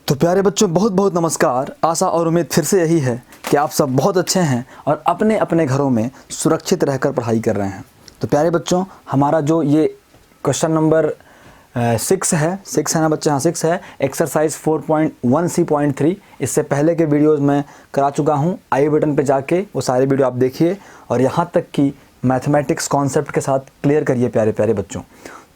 तो प्यारे बच्चों बहुत बहुत नमस्कार। आशा और उम्मीद फिर से यही है कि आप सब बहुत अच्छे हैं और अपने अपने घरों में सुरक्षित रहकर पढ़ाई कर रहे हैं। तो प्यारे बच्चों हमारा जो ये क्वेश्चन नंबर 6 है ना बच्चे, हाँ 6 है, एक्सरसाइज 4.1c.3। इससे पहले के वीडियोज़ मैं करा चुका हूँ, आई बटन पर जाके वो सारे वीडियो आप देखिए और यहाँ तक कि मैथमेटिक्स कॉन्सेप्ट के साथ क्लियर करिए प्यारे प्यारे बच्चों।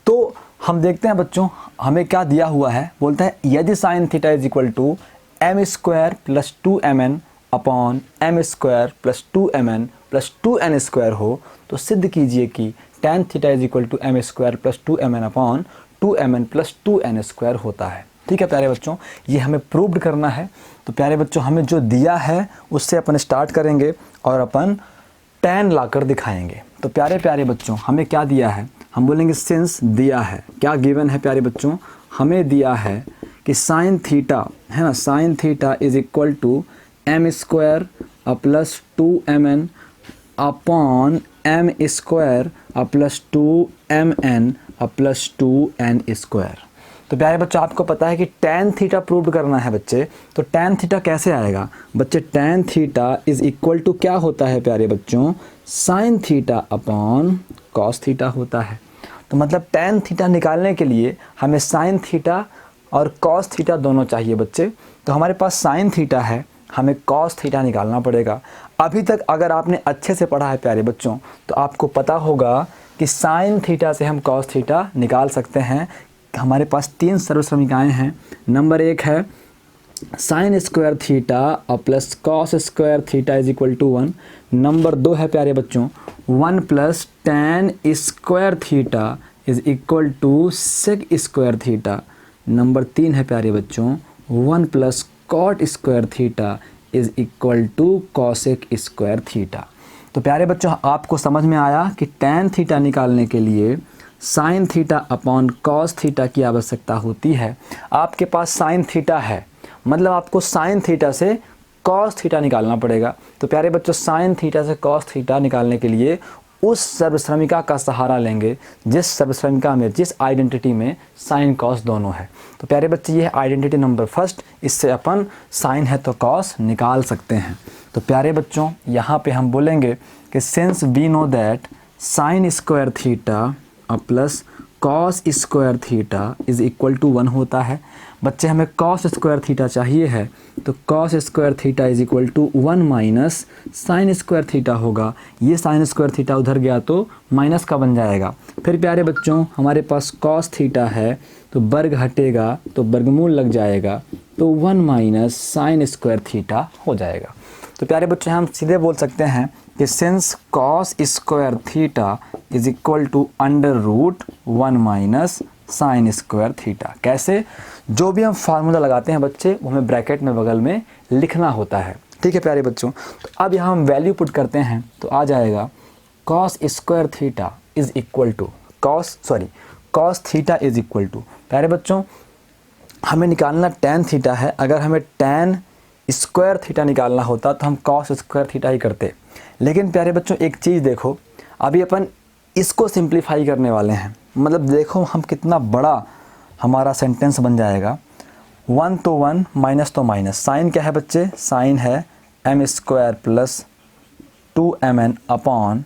तो हम देखते हैं बच्चों हमें क्या दिया हुआ है। बोलता है यदि sine theta is equal to m square plus 2mn upon m square plus 2mn plus 2n square हो तो सिद्ध कीजिए कि tan theta is equal to m square plus 2mn upon 2mn plus 2n square होता है। ठीक है प्यारे बच्चों, ये हमें प्रूव्ड करना है। तो प्यारे बच्चों हमें जो दिया है उससे अपन स्टार्ट करेंगे और अपन tan लाकर दिखाएंगे। तो प्यारे प्यारे बच्चों हमें क्या दिया है, हम बोलेंगे सिंस दिया है, क्या गिवन है प्यारे बच्चों, हमें दिया है कि साइन थीटा है ना, sine theta is equal to m square plus 2mn upon m square plus 2mn plus 2n square. तो प्यारे बच्चों आपको पता है कि tan थीटा प्रूव करना है बच्चे। तो tan थीटा कैसे आएगा बच्चे, tan theta is equal to क्या होता है प्यारे बच्चों, sine theta upon cos theta होता है। तो मतलब tan थीटा निकालने के लिए हमें साइन थीटा और कॉस थीटा दोनों चाहिए बच्चे। तो हमारे पास साइन थीटा है, हमें कॉस थीटा निकालना पड़ेगा। अभी तक अगर आपने अच्छे से पढ़ा है प्यारे बच्चों तो आपको पता होगा कि साइन थीटा से हम कॉस थीटा निकाल सकते हैं। हमारे पास 3 सर्वसमीकाएँ हैं। नंबर 1 है साइन स्क्वायर थीटा और plus cos square theta is equal to 1। Number 2 है प्यारे बच्चों 1 plus tan square theta is equal to sec square theta. Number 3 है प्यारे बच्चों 1 plus cot square theta is equal to cosec square theta. तो प्यारे बच्चों आपको समझ में आया कि tan थीटा निकालने के लिए sign theta upon cos theta की आवश्यकता होती है। आपके पास साइन थीटा है मतलब आपको साइन थीटा से कॉस थीटा निकालना पड़ेगा। तो प्यारे बच्चों साइन थीटा से कॉस थीटा निकालने के लिए उस सर्वश्रमिका का सहारा लेंगे जिस सर्वश्रमिका में, जिस आइडेंटिटी में साइन कॉस दोनों है। तो प्यारे बच्चे ये है आइडेंटिटी नंबर फर्स्ट, इससे अपन साइन है तो कॉस निकाल सकते हैं। तो प्यारे बच्चों यहाँ पे हम बोलेंगे कि since we know that sine square theta plus cos square theta is equal to 1 होता है। बच्चे हमें कॉस स्क्वायर थीटा चाहिए है तो cos square theta is equal to 1 minus sine square theta होगा। ये साइन स्क्वायर थीटा उधर गया तो माइनस का बन जाएगा। फिर प्यारे बच्चों हमारे पास कॉस थीटा है तो वर्ग हटेगा तो वर्गमूल लग जाएगा तो 1 माइनस साइन स्क्वायर थीटा हो जाएगा। तो प्यारे बच्चों हम सीधे बोल सकते हैं कि since cos square theta is equal to under root 1 minus sine square theta. कैसे, जो भी हम फार्मूला लगाते हैं बच्चे वो हमें ब्रैकेट में बगल में लिखना होता है। ठीक है प्यारे बच्चों, तो अब यहाँ हम वैल्यू पुट करते हैं तो आ जाएगा cos square theta is equal to cos theta is equal to, प्यारे बच्चों हमें निकालना tan थीटा है। अगर हमें tan स्क्वायर थीटा निकालना होता तो हम कॉस स्क्वायर थीटा ही करते। लेकिन प्यारे बच्चों एक चीज़ देखो, अभी अपन इसको सिंप्लीफाई करने वाले हैं। मतलब देखो हम कितना बड़ा हमारा सेंटेंस बन जाएगा। 1 तो 1 माइनस तो माइनस, साइन क्या है बच्चे, साइन है m square plus 2mn upon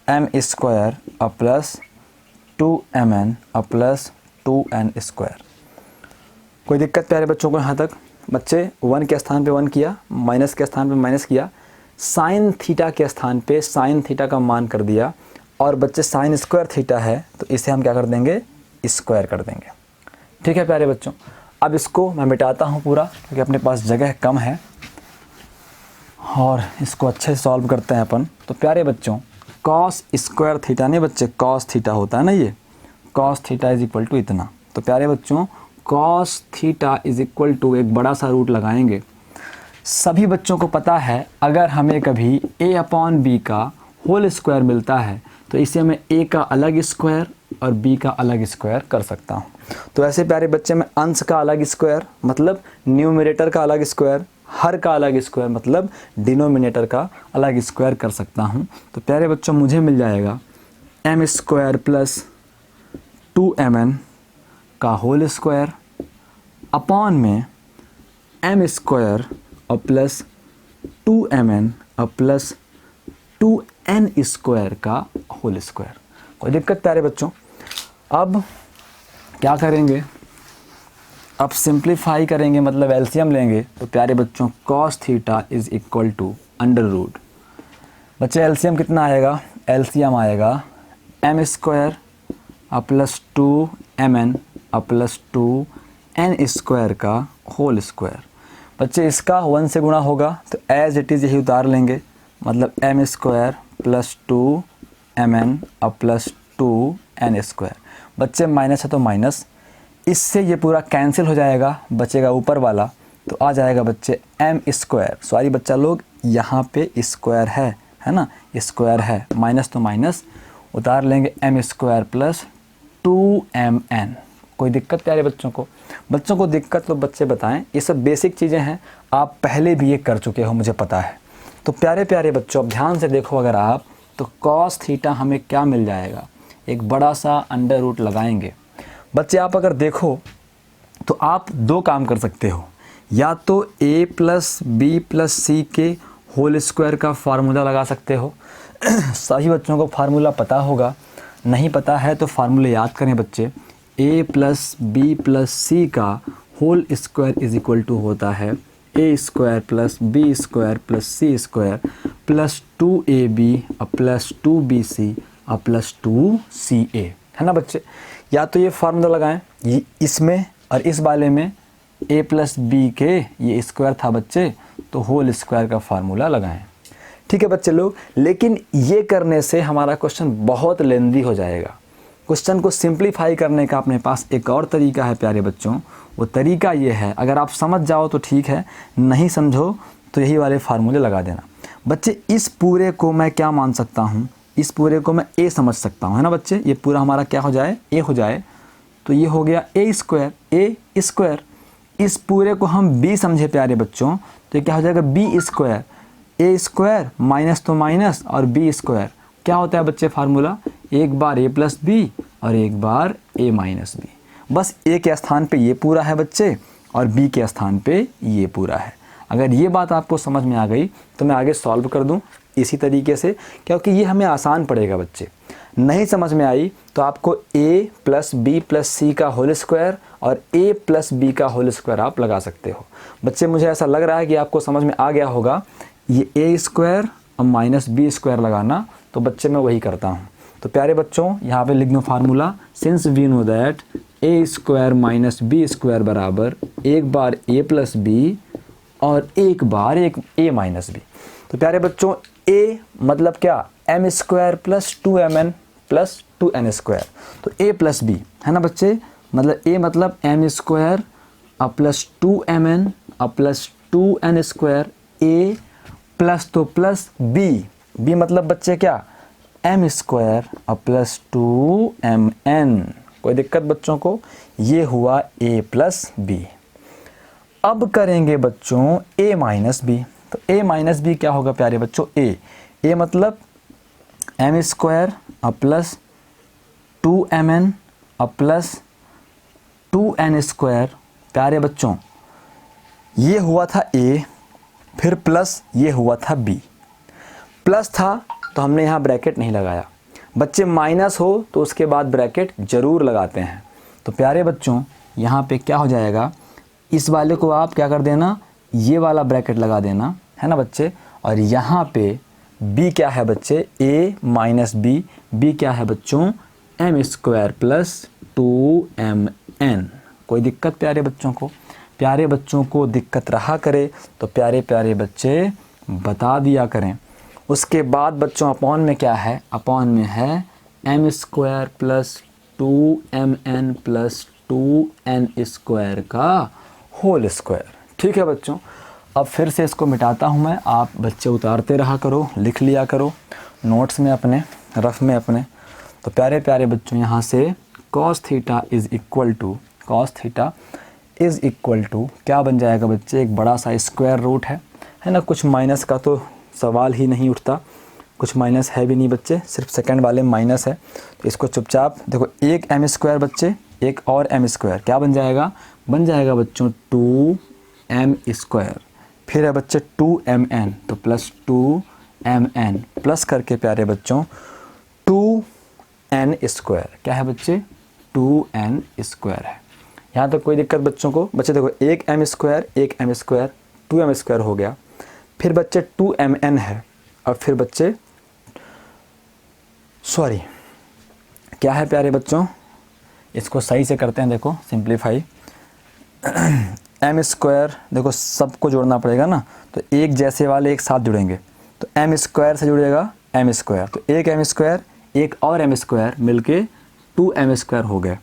m square plus 2mn plus 2n square. कोई दिक्कत प्यारे बच्चों को यहाँ तक? बच्चे 1 के स्थान पे 1 किया, माइनस के स्थान पे माइनस किया, साइन थीटा के स्थान पे साइन थीटा का मान कर दिया और बच्चे साइन स्क्वायर थीटा है तो इसे हम क्या कर देंगे, स्क्वायर कर देंगे। ठीक है प्यारे बच्चों, अब इसको मैं मिटाता हूँ पूरा क्योंकि अपने पास जगह कम है और इसको अच्छे से सॉल्व करते हैं अपन। तो प्यारे बच्चों कॉस स्क्वायर थीटा नहीं बच्चे, कॉस थीटा होता है ना, ये cos theta is equal to इतना। तो प्यारे बच्चों cos theta is equal to एक बड़ा सा रूट लगाएंगे। सभी बच्चों को पता है अगर हमें कभी a अपॉन बी का होल स्क्वायर मिलता है तो इसे मैं a का अलग स्क्वायर और b का अलग स्क्वायर कर सकता हूँ। तो ऐसे प्यारे बच्चे में अंश का अलग स्क्वायर मतलब न्यूमरेटर का अलग स्क्वायर, हर का अलग स्क्वायर मतलब डिनोमिनेटर का अलग स्क्वायर कर सकता हूँ। तो प्यारे बच्चों मुझे मिल जाएगा एम स्क्वायर प्लस 2mn का होल स्क्वायर अपॉन में एम स्क्वायर और प्लस 2mn और प्लस 2n स्क्वायर का होल स्क्वायर। कोई दिक्कत प्यारे बच्चों? अब क्या करेंगे, अब सिंप्लीफाई करेंगे, मतलब एलसीएम लेंगे। तो प्यारे बच्चों cos theta is equal to under root, बच्चे एलसीएम कितना आएगा, एलसीएम आएगा एम स्क्वायर और प्लस 2mn और प्लस 2n स्क्वायर का होल स्क्वायर। बच्चे इसका 1 से गुणा होगा तो एज इट इज़ यही उतार लेंगे, मतलब एम स्क्वायर प्लस 2mn और प्लस 2n स्क्वायर। बच्चे माइनस है तो माइनस, इससे ये पूरा कैंसिल हो जाएगा, बचेगा ऊपर वाला, तो आ जाएगा बच्चे एम स्क्वायर। सॉरी बच्चा लोग, यहाँ पे स्क्वायर है ना, स्क्वायर है, माइनस तो माइनस उतार लेंगे, एम स्क्वायर प्लस 2mn। कोई दिक्कत प्यारे बच्चों को? बच्चों को दिक्कत तो बच्चे बताएं, ये सब बेसिक चीज़ें हैं, आप पहले भी ये कर चुके हो मुझे पता है। तो प्यारे प्यारे बच्चों अब ध्यान से देखो, अगर आप तो cos थीटा हमें क्या मिल जाएगा, एक बड़ा सा अंडर रूट लगाएंगे। बच्चे आप अगर देखो तो आप दो काम कर सकते हो, या तो a प्लस बी प्लस सी के होल स्क्वायर का फार्मूला लगा सकते हो। सभी बच्चों को फार्मूला पता होगा, नहीं पता है तो फार्मूले याद करें बच्चे। a plus b plus c का whole square is equal to होता है a square plus b square plus c square plus 2ab और प्लस 2bc और प्लस 2ca, है ना बच्चे? या तो ये फार्मूला लगाएं, ये इसमें और इस वाले में a प्लस बी के ये स्क्वायर था बच्चे, तो होल स्क्वायर का फार्मूला लगाएं। ठीक है बच्चे लोग, लेकिन ये करने से हमारा क्वेश्चन बहुत लेंदी हो जाएगा। क्वेश्चन को सिंप्लीफाई करने का अपने पास एक और तरीका है प्यारे बच्चों, वो तरीका ये है, अगर आप समझ जाओ तो ठीक है, नहीं समझो तो यही वाले फार्मूले लगा देना। बच्चे इस पूरे को मैं क्या मान सकता हूँ, इस पूरे को मैं a समझ सकता हूँ, है ना बच्चे? ये पूरा हमारा क्या हो जाए, a हो जाए, तो ये हो गया a स्क्वायर। इस पूरे को हम b समझे प्यारे बच्चों, तो ये क्या हो जाएगा b square, a square minus तो माइनस और b स्क्वायर। क्या होता है बच्चे फार्मूला, एक बार a प्लस बी और एक बार a माइनस बी। बस a के स्थान पे ये पूरा है बच्चे और b के स्थान पे ये पूरा है। अगर ये बात आपको समझ में आ गई तो मैं आगे सॉल्व कर दूं इसी तरीके से, क्योंकि ये हमें आसान पड़ेगा बच्चे। नहीं समझ में आई तो आपको a plus b plus c का होल स्क्वायर और a प्लस बी का होल स्क्वायर आप लगा सकते हो। बच्चे मुझे ऐसा लग रहा है कि आपको समझ में आ गया होगा, ये a स्क्वायर और माइनस बी स्क्वायर लगाना, तो बच्चे मैं वही करता हूँ। तो प्यारे बच्चों यहाँ पे लिख दो formula, since we know that a square minus b square बराबर एक बार a प्लस बी और एक बार एक a माइनस बी। तो प्यारे बच्चों a मतलब क्या, m square plus 2mn plus 2n square, तो a प्लस b, है ना बच्चे? मतलब a मतलब m स्क्वायर और प्लस 2mn और plus 2n square, a plus तो प्लस b मतलब बच्चे क्या, m स्क्वायर और प्लस 2mn। कोई दिक्कत बच्चों को? ये हुआ a प्लस बी। अब करेंगे बच्चों a माइनस बी, तो a माइनस बी क्या होगा प्यारे बच्चों, a मतलब m स्क्वायर और प्लस 2mn और प्लस 2n स्क्वायर। प्यारे बच्चों ये हुआ था a, फिर प्लस ये हुआ था b, प्लस था तो हमने यहाँ ब्रैकेट नहीं लगाया। बच्चे माइनस हो तो उसके बाद ब्रैकेट ज़रूर लगाते हैं। तो प्यारे बच्चों यहाँ पे क्या हो जाएगा, इस वाले को आप क्या कर देना, ये वाला ब्रैकेट लगा देना, है ना बच्चे? और यहाँ पे b क्या है बच्चे, a माइनस b क्या है बच्चों, m स्क्वायर प्लस 2mn। कोई दिक्कत प्यारे बच्चों को? प्यारे बच्चों को दिक्कत रहा करे तो प्यारे प्यारे बच्चे बता दिया करें। उसके बाद बच्चों अपॉन में क्या है, अपॉन में है m square plus 2mn plus 2n square का होल स्क्वायर। ठीक है बच्चों, अब फिर से इसको मिटाता हूँ मैं, आप बच्चे उतारते रहा करो, लिख लिया करो नोट्स में अपने, रफ में अपने। तो प्यारे प्यारे बच्चों यहाँ से cos theta is equal to क्या बन जाएगा बच्चे, एक बड़ा सा स्क्वायर रूट है ना? कुछ माइनस का तो सवाल ही नहीं उठता, कुछ माइनस है भी नहीं बच्चे, सिर्फ सेकंड वाले माइनस है। तो इसको चुपचाप देखो, एक m स्क्वायर बच्चे, एक और m स्क्वायर, क्या बन जाएगा, बन जाएगा बच्चों एम स्क्वायर, फिर है बच्चे 2mn, तो प्लस 2mn प्लस करके प्यारे बच्चों 2n स्क्वायर, क्या है बच्चे 2n स्क्वायर है। यहाँ तक कोई दिक्कत बच्चों को? बच्चे देखो एक m स्क्वायर, एक m स्क्वायर, 2m स्क्वायर हो गया, फिर बच्चे 2mn है, और फिर बच्चे सॉरी क्या है प्यारे बच्चों, इसको सही से करते हैं, देखो सिंप्लीफाई m स्क्वायर, देखो सबको जोड़ना पड़ेगा ना, तो एक जैसे वाले एक साथ जुड़ेंगे, तो m स्क्वायर से जुड़ेगा m स्क्वायर, तो एक m स्क्वायर एक और m स्क्वायर मिलके 2m स्क्वायर हो गए।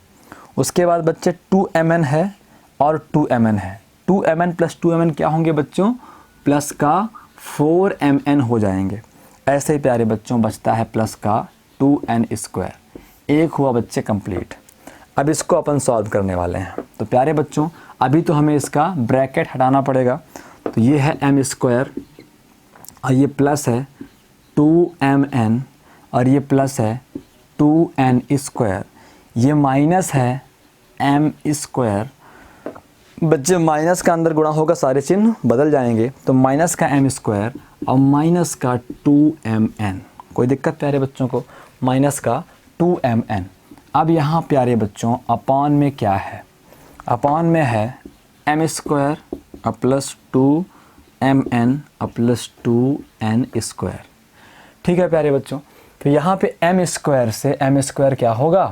उसके बाद बच्चे 2mn है और 2mn है, 2mn प्लस 2mn क्या होंगे बच्चों, प्लस का 4mn हो जाएंगे। ऐसे ही प्यारे बच्चों बचता है प्लस का 2n स्क्वायर, एक हुआ बच्चे कंप्लीट। अब इसको अपन सॉल्व करने वाले हैं। तो प्यारे बच्चों अभी तो हमें इसका ब्रैकेट हटाना पड़ेगा, तो ये है m स्क्वायर और ये प्लस है 2mn और ये प्लस है 2n स्क्वायर, ये माइनस है m स्क्वायर। बच्चे माइनस का अंदर गुणा होगा, सारे चिन्ह बदल जाएंगे, तो माइनस का m स्क्वायर और माइनस का 2mn। कोई दिक्कत प्यारे बच्चों को? माइनस का 2mn। अब यहाँ प्यारे बच्चों अपॉन में क्या है, अपॉन में है m स्क्वायर और प्लस 2mn और प्लस 2n स्क्वायर। ठीक है प्यारे बच्चों, तो यहाँ पे m स्क्वायर से m स्क्वायर क्या होगा,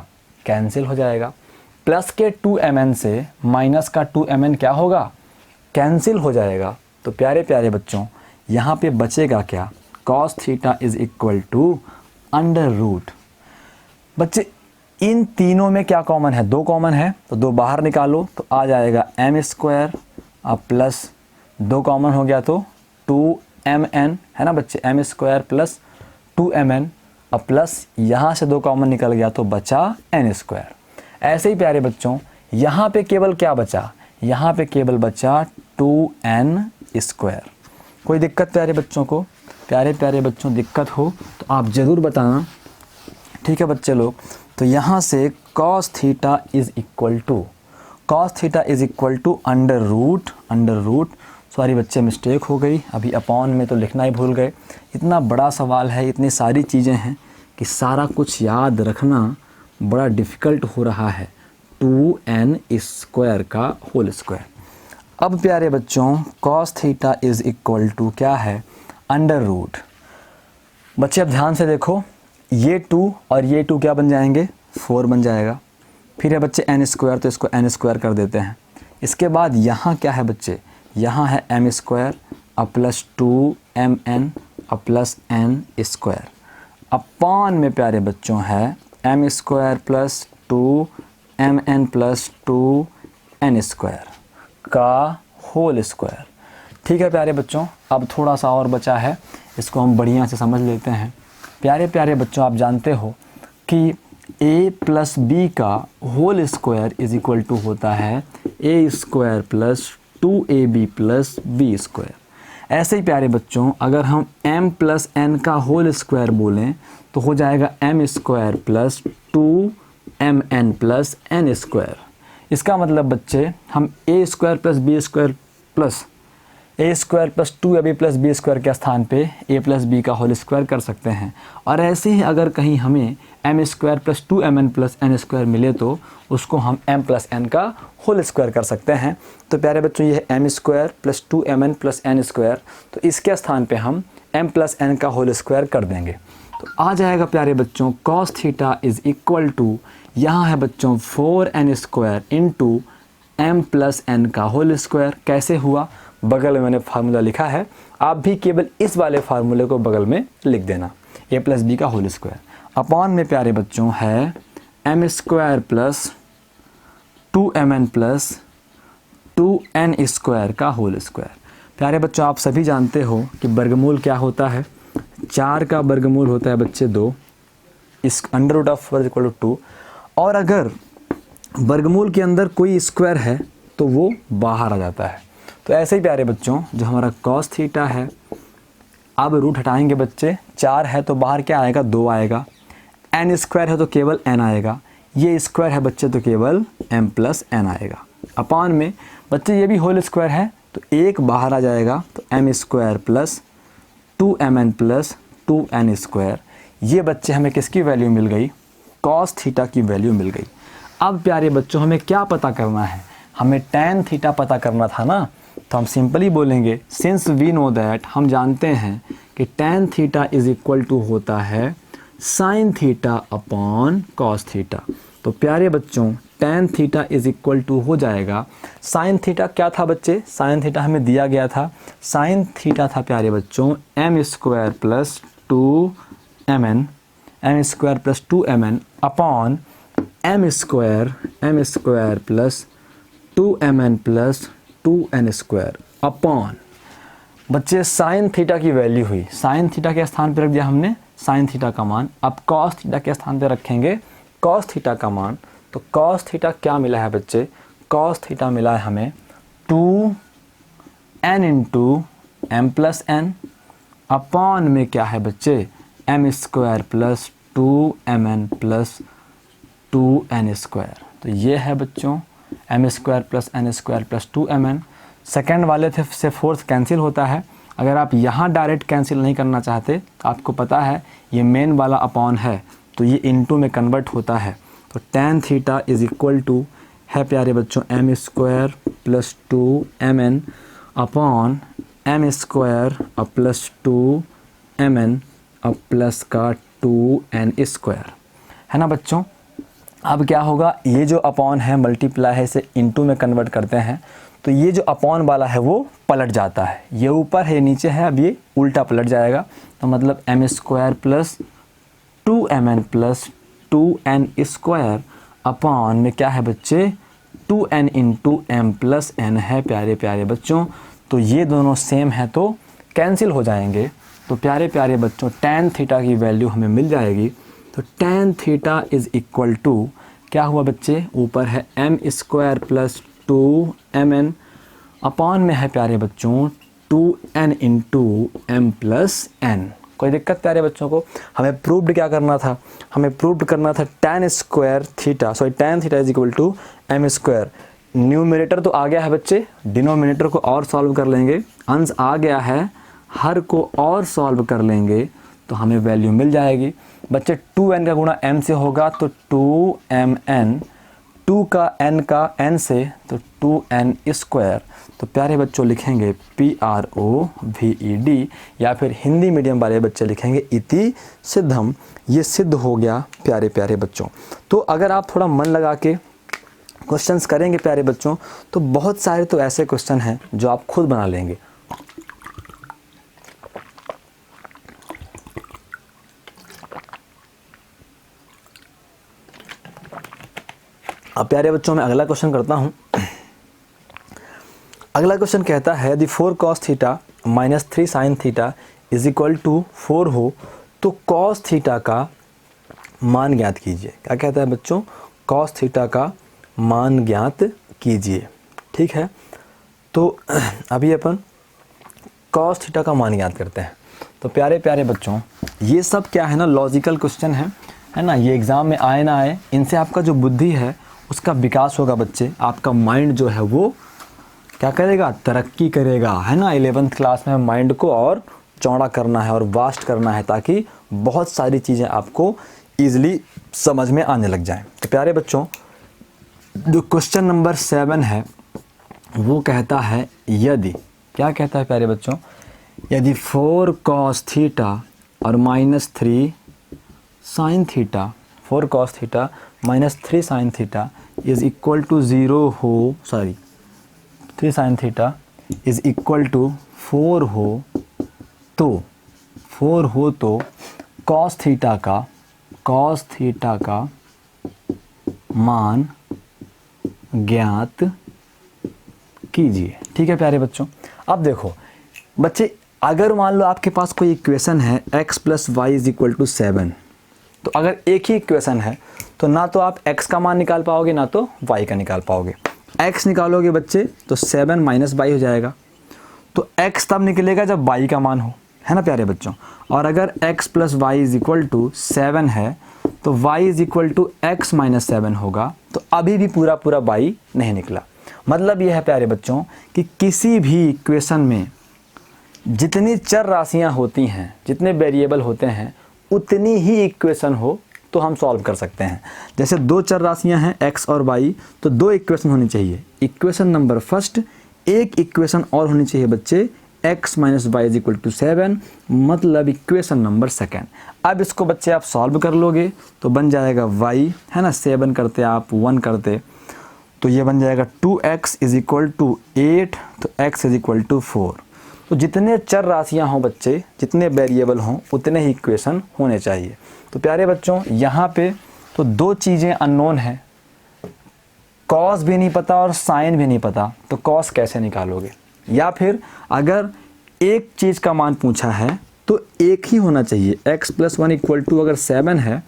कैंसिल हो जाएगा, प्लस के 2mn से माइनस का 2mn क्या होगा, कैंसिल हो जाएगा। तो प्यारे प्यारे बच्चों यहाँ पे बचेगा क्या, cos theta is equal to under root. बच्चे इन तीनों में क्या कॉमन है, दो कॉमन है, तो दो बाहर निकालो तो आ जाएगा m स्क्वायर और प्लस 2 कॉमन हो गया तो 2mn है ना बच्चे, m स्क्वायर प्लस 2mn और प्लस यहाँ से 2 कॉमन निकल गया तो बचा n स्क्वायर। ऐसे ही प्यारे बच्चों यहाँ पे केवल क्या बचा, यहाँ पे केवल बचा 2n स्क्वायर। कोई दिक्कत प्यारे बच्चों को? प्यारे प्यारे बच्चों दिक्कत हो तो आप ज़रूर बताना, ठीक है बच्चे लोग। तो यहाँ से cos theta is equal to under root, sorry बच्चे मिस्टेक हो गई, अभी अपॉन में तो लिखना ही भूल गए। इतना बड़ा सवाल है, इतनी सारी चीज़ें हैं कि सारा कुछ याद रखना बड़ा डिफ़िकल्ट हो रहा है। 2n स्क्वायर का होल स्क्वायर। अब प्यारे बच्चों cos theta is equal to क्या है, अंडर रूट। बच्चे अब ध्यान से देखो, ये 2 और ये 2 क्या बन जाएंगे, 4 बन जाएगा। फिर है बच्चे n स्क्वायर, तो इसको n स्क्वायर कर देते हैं। इसके बाद यहाँ क्या है बच्चे, यहाँ है m स्क्वायर और प्लस 2mn और प्लस n स्क्वायर। अपॉन में प्यारे बच्चों है m square plus 2mn plus 2n square का होल स्क्वायर। ठीक है प्यारे बच्चों, अब थोड़ा सा और बचा है, इसको हम बढ़िया से समझ लेते हैं। प्यारे प्यारे बच्चों आप जानते हो कि a प्लस बी का whole square is equal to होता है a square plus 2ab plus b square. ऐसे ही प्यारे बच्चों अगर हम m प्लस n का होल स्क्वायर बोलें तो हो जाएगा m square plus 2mn plus n square. इसका मतलब बच्चे हम a square plus b square plus a square plus 2ab plus b square के स्थान पे a प्लस बी का होल स्क्वायर कर सकते हैं। और ऐसे ही अगर कहीं हमें m square plus 2mn plus n square मिले तो उसको हम m प्लस n का होल स्क्वायर कर सकते हैं। तो प्यारे बच्चों ये है m square plus 2mn plus n square, तो इसके स्थान पे हम m प्लस n का होल स्क्वायर कर देंगे। तो आ जाएगा प्यारे बच्चों cos theta is equal to, यहाँ है बच्चों 4n square into m plus n का होल स्क्वायर। कैसे हुआ, बगल में मैंने फार्मूला लिखा है, आप भी केवल इस वाले फार्मूले को बगल में लिख देना, a प्लस बी का होल स्क्वायर। अपॉन में प्यारे बच्चों है m square plus 2mn plus 2n square का होल स्क्वायर। प्यारे बच्चों आप सभी जानते हो कि वर्गमूल क्या होता है, 4 का वर्गमूल होता है बच्चे 2, इस under root of 4 equal to 2। और अगर वर्गमूल के अंदर कोई स्क्वायर है तो वो बाहर आ जाता है। तो ऐसे ही प्यारे बच्चों जो हमारा cos थीटा है, अब रूट हटाएंगे बच्चे, 4 है तो बाहर क्या आएगा, 2 आएगा, n स्क्वायर है तो केवल n आएगा, ये स्क्वायर है बच्चे तो केवल m प्लस n आएगा। अपॉन में बच्चे ये भी होल स्क्वायर है तो एक बाहर आ जाएगा, तो m square plus 2mn plus 2n square. ये बच्चे हमें किसकी वैल्यू मिल गई? कॉस थीटा की वैल्यू मिल गई। अब प्यारे बच्चों हमें क्या पता करना है? हमें टैन थीटा पता करना था ना। तो हम सिंपली बोलेंगे सिंस वी नो दैट, हम जानते हैं कि tan theta is equal to होता है sine theta upon cos theta. तो प्यारे बच्चों tan theta is equal to हो जाएगा, साइन थीटा क्या था बच्चे? साइन थीटा हमें दिया गया था, साइन थीटा था प्यारे बच्चों m square plus 2mn, m square plus 2mn upon m square plus 2mn plus 2n square upon बच्चे साइन थीटा की वैल्यू हुई, साइन थीटा के स्थान पर रख दिया हमने साइन थीटा का मान। अब कॉस थीटा के स्थान पर रखेंगे कॉस थीटा का मान। तो कॉस थीटा क्या मिला है बच्चे? कॉस थीटा मिला है हमें 2n into m plus n upon में क्या है बच्चे? M square plus 2mn plus 2n square. तो ये है बच्चों m square plus n square plus 2mn। Second वाले थे से फोर्थ कैंसिल होता है। अगर आप यहाँ डायरेक्ट कैंसिल नहीं करना चाहते तो आपको पता है ये मेन वाला अपॉन है, तो ये इनटू में कन्वर्ट होता है। तो tan theta is equal to है प्यारे बच्चों m square plus 2mn upon m square plus 2mn अब प्लस का 2n स्क्वायर, है ना बच्चों। अब क्या होगा? ये जो अपॉन है मल्टीप्लाई है, इसे इनटू में कन्वर्ट करते हैं तो ये जो अपॉन वाला है वो पलट जाता है, ये ऊपर है नीचे है, अब ये उल्टा पलट जाएगा। तो मतलब m square plus 2mn plus 2n square upon में क्या है बच्चे? 2n into m plus N है प्यारे प्यारे बच्चों। तो ये दोनों सेम है तो कैंसिल हो जाएंगे। तो प्यारे प्यारे बच्चों टैन थीटा की वैल्यू हमें मिल जाएगी। तो tan theta is equal to क्या हुआ बच्चे? ऊपर है m square plus 2mn upon में है प्यारे बच्चों 2n into m plus N. कोई दिक्कत प्यारे बच्चों को? हमें प्रूव्ड क्या करना था? हमें प्रूव्ड करना था tan theta is equal to m square. Numerator तो आ गया है बच्चे, डिनोमिनेटर को और सॉल्व कर लेंगे। अंश आ गया है, हर को और सॉल्व कर लेंगे तो हमें वैल्यू मिल जाएगी बच्चे। 2n का गुणा m से होगा तो 2mn, 2 का n से तो 2n स्क्वायर। तो प्यारे बच्चों लिखेंगे PROVED, या फिर हिंदी मीडियम वाले बच्चे लिखेंगे इति सिद्धम। ये सिद्ध हो गया प्यारे प्यारे बच्चों। तो अगर आप थोड़ा मन लगा के क्वेश्चंस करेंगे प्यारे बच्चों तो बहुत सारे तो ऐसे क्वेश्चन हैं जो आप खुद बना लेंगे। अब प्यारे बच्चों मैं अगला क्वेश्चन करता हूं। अगला क्वेश्चन कहता है यदि 4 cos theta minus 3 sin theta is equal to 4 हो तो cos थीटा का मान ज्ञात कीजिए। क्या कहता है बच्चों? cos थीटा का मान ज्ञात कीजिए। ठीक है, तो अभी अपन cos थीटा का मान ज्ञात करते हैं। तो प्यारे प्यारे बच्चों ये सब क्या है ना, लॉजिकल क्वेश्चन है ना। ये एग्ज़ाम में आए ना आए, इनसे आपका जो बुद्धि है उसका विकास होगा बच्चे। आपका माइंड जो है वो क्या करेगा? तरक्की करेगा, है ना। 11th क्लास में माइंड को और चौड़ा करना है और वास्ट करना है ताकि बहुत सारी चीज़ें आपको ईज़िली समझ में आने लग जाएं। तो प्यारे बच्चों जो क्वेश्चन नंबर 7 है वो कहता है यदि, क्या कहता है प्यारे बच्चों? यदि 4 cos थीटा और minus 3 sin theta, 4 cos theta minus 3 sin theta is equal to 0 हो, 3 sin theta is equal to 4 हो तो cos थीटा का मान ज्ञात कीजिए। ठीक है प्यारे बच्चों। अब देखो बच्चे, अगर मान लो आपके पास कोई इक्वेशन है x plus y is equal to 7, तो अगर एक ही इक्वेशन है तो ना तो आप x का मान निकाल पाओगे ना तो y का निकाल पाओगे। x निकालोगे बच्चे तो 7 माइनस वाई हो जाएगा, तो x तब निकलेगा जब y का मान हो, है ना प्यारे बच्चों। और अगर x plus y is equal to 7 है तो y is equal to x minus 7 होगा। तो अभी भी पूरा y नहीं निकला। मतलब ये है प्यारे बच्चों कि किसी भी इक्वेशन में जितनी चर राशियां होती हैं, जितने वेरिएबल होते हैं, उतनी ही इक्वेशन हो तो हम सॉल्व कर सकते हैं। जैसे दो चर राशियां हैं x और y, तो दो इक्वेशन होनी चाहिए। इक्वेशन नंबर फर्स्ट, एक इक्वेशन और होनी चाहिए बच्चे x minus y is equal to 7, मतलब इक्वेशन नंबर सेकेंड। अब इसको बच्चे आप सॉल्व कर लोगे तो बन जाएगा y, है ना, 7 करते आप 1 करते तो ये बन जाएगा 2x इज इक्वल टू 8, तो x इज इक्वल टू 4। तो जितने चर राशियां हों बच्चे, जितने वेरिएबल हों, उतने ही इक्वेशन होने चाहिए। तो प्यारे बच्चों यहाँ पे तो दो चीज़ें अननोन हैं, कॉस भी नहीं पता और साइन भी नहीं पता, तो कॉस कैसे निकालोगे? या फिर अगर एक चीज़ का मान पूछा है तो एक ही होना चाहिए, x प्लस 1 इक्वल टू अगर 7 है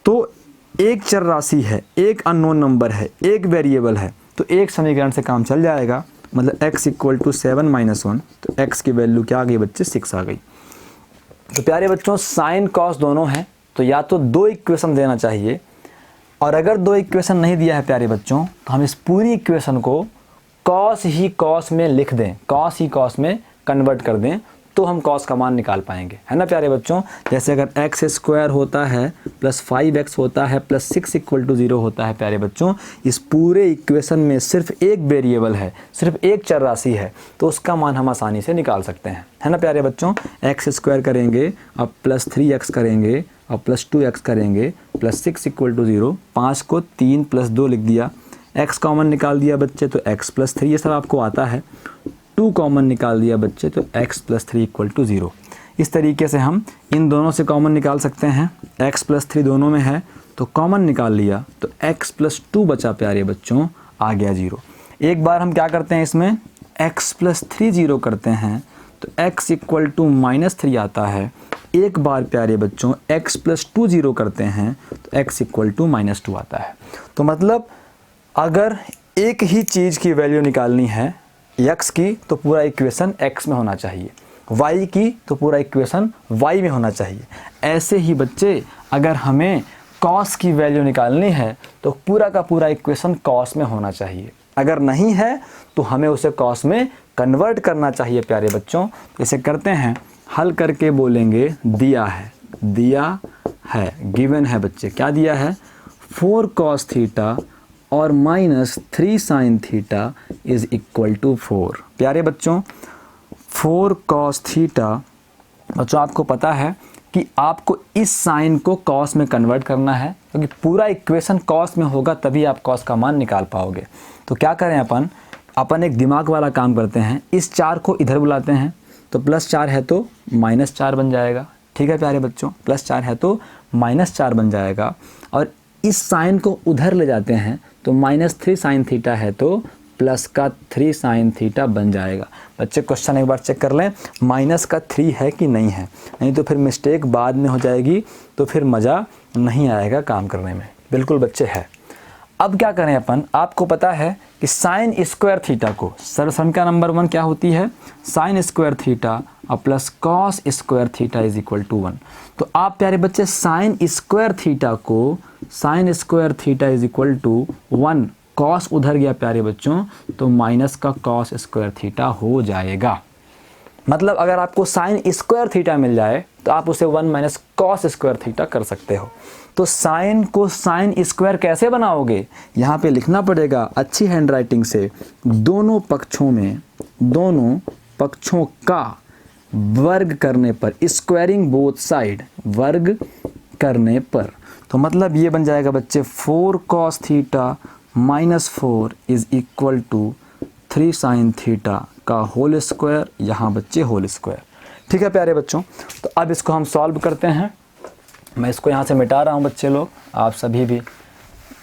तो एक चर राशि है, एक अननोन नंबर है, एक वेरिएबल है, तो एक समीकरण से काम चल जाएगा। मतलब x इक्वल टू 7 माइनस 1, तो x की वैल्यू क्या आ गई बच्चे? 6 आ गई। तो प्यारे बच्चों साइन कॉस दोनों हैं, तो या तो दो इक्वेशन देना चाहिए, और अगर दो इक्वेशन नहीं दिया है प्यारे बच्चों तो हम इस पूरी इक्वेशन को कॉस ही कॉस में लिख दें, कॉस ही कॉस में कन्वर्ट कर दें, तो हम कॉस का मान निकाल पाएंगे, है ना प्यारे बच्चों। जैसे अगर एक्स स्क्वायर होता है प्लस 5x होता है प्लस 6 इक्वल टू 0 होता है प्यारे बच्चों, इस पूरे इक्वेशन में सिर्फ एक वेरिएबल है, सिर्फ एक चर राशि है, तो उसका मान हम आसानी से निकाल सकते हैं, है ना प्यारे बच्चों। एक्स स्क्वायर करेंगे, अब प्लस 3x करेंगे, अब प्लस 2x करेंगे, प्लस 6 इक्वल टू 0, 5 को 3 प्लस 2 लिख दिया, x कॉमन निकाल दिया बच्चे तो x प्लस 3, ये सब आपको आता है। 2 कॉमन निकाल दिया बच्चे तो x प्लस 3 इक्वल टू 0। इस तरीके से हम इन दोनों से कॉमन निकाल सकते हैं। x प्लस 3 दोनों में है तो कॉमन निकाल लिया तो x प्लस 2 बचा प्यारे बच्चों, आ गया 0। एक बार हम क्या करते हैं इसमें x प्लस 3 0 करते हैं तो x इक्वल टू माइनस 3 आता है। एक बार प्यारे बच्चों x प्लस 2 0 करते हैं तो x इक्वल टू माइनस 2 आता है। तो मतलब अगर एक ही चीज़ की वैल्यू निकालनी है x की तो पूरा इक्वेशन x में होना चाहिए, y की तो पूरा इक्वेशन y में होना चाहिए। ऐसे ही बच्चे अगर हमें cos की वैल्यू निकालनी है तो पूरा का पूरा इक्वेशन cos में होना चाहिए। अगर नहीं है तो हमें उसे cos में कन्वर्ट करना चाहिए प्यारे बच्चों। इसे करते हैं, हल करके बोलेंगे दिया है, गिवन है बच्चे, क्या दिया है? 4 cos थीटा और minus 3 sine theta is equal to 4। प्यारे बच्चों 4 cos थीटा, बच्चों आपको पता है कि आपको इस साइन को cos में कन्वर्ट करना है, क्योंकि पूरा इक्वेशन cos में होगा तभी आप cos का मान निकाल पाओगे। तो क्या करें अपन एक दिमाग वाला काम करते हैं, इस 4 को इधर बुलाते हैं तो प्लस 4 है तो माइनस 4 बन जाएगा। ठीक है प्यारे बच्चों, प्लस 4 है तो माइनस 4 बन जाएगा। और इस साइन को उधर ले जाते हैं तो माइनस 3 साइन थीटा है तो प्लस का 3 साइन थीटा बन जाएगा। बच्चे क्वेश्चन एक बार चेक कर लें, माइनस का 3 है कि नहीं है, नहीं तो फिर मिस्टेक बाद में हो जाएगी, तो फिर मज़ा नहीं आएगा काम करने में। बिल्कुल बच्चे है। अब क्या करें अपन, आपको पता है कि साइन स्क्वायर थीटा को सर्वसंख्या नंबर 1 क्या होती है? साइन स्क्वायर थीटा और plus cos square theta is equal to 1। तो आप प्यारे बच्चे साइन स्क्वायर थीटा को, sine square theta is equal to 1, cos उधर गया प्यारे बच्चों तो माइनस का कॉस स्क्वायर थीटा हो जाएगा। मतलब अगर आपको साइन स्क्वायर थीटा मिल जाए तो आप उसे 1 माइनस कॉस स्क्वायर थीटा कर सकते हो। तो साइन को साइन स्क्वायर कैसे बनाओगे? यहाँ पे लिखना पड़ेगा अच्छी हैंडराइटिंग से, दोनों पक्षों का वर्ग करने पर, स्क्वायरिंग बोथ साइड, वर्ग करने पर। तो मतलब ये बन जाएगा बच्चे 4 cos theta minus 4 is equal to 3 sine theta का होल स्क्वायर, यहाँ बच्चे होल स्क्वायर। ठीक है प्यारे बच्चों, तो अब इसको हम सॉल्व करते हैं। मैं इसको यहाँ से मिटा रहा हूँ बच्चे लोग, आप सभी भी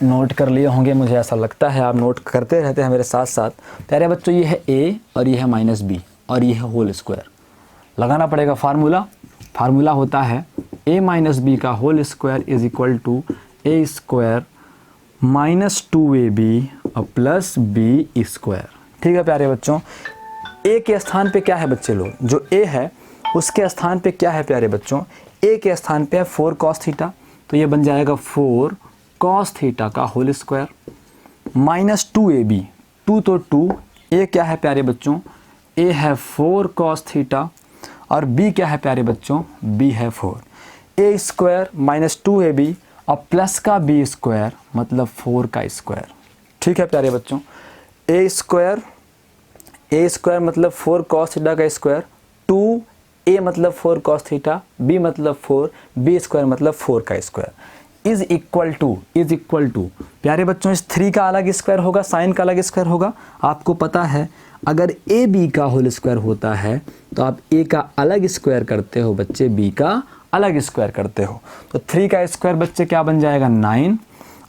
नोट कर लिए होंगे, मुझे ऐसा लगता है आप नोट करते रहते हैं मेरे साथ साथ। प्यारे बच्चों ये है a और ये है माइनस b और ये है होल स्क्वायर। लगाना पड़ेगा फार्मूला होता है a माइनस बी का whole square is equal to a square minus 2ab और प्लस b स्क्वायर। ठीक है प्यारे बच्चों, a के स्थान पे क्या है बच्चे लोग? जो a है उसके स्थान पे क्या है प्यारे बच्चों? a के स्थान पे है 4 cos थीटा, तो ये बन जाएगा 4 cos थीटा का whole square minus 2ab। Two तो टू, ए क्या है प्यारे बच्चों, ए है 4 cos थीटा और बी क्या है प्यारे बच्चों, बी है 4। ए स्क्वायर माइनस 2ab और प्लस का बी स्क्वायर मतलब 4 का स्क्वायर। ठीक है प्यारे बच्चों, ए स्क्वायर मतलब 4 cos थीटा का स्क्वायर, 2a मतलब 4 cos थीटा, b मतलब 4, b स्क्वायर मतलब 4 का स्क्वायर इज इक्वल टू प्यारे बच्चों इस 3 का अलग स्क्वायर होगा, साइन का अलग स्क्वायर होगा। आपको पता है अगर ए बी का होल स्क्वायर होता है तो आप ए का अलग स्क्वायर करते हो बच्चे, बी का अलग स्क्वायर करते हो। तो 3 का स्क्वायर बच्चे क्या बन जाएगा 9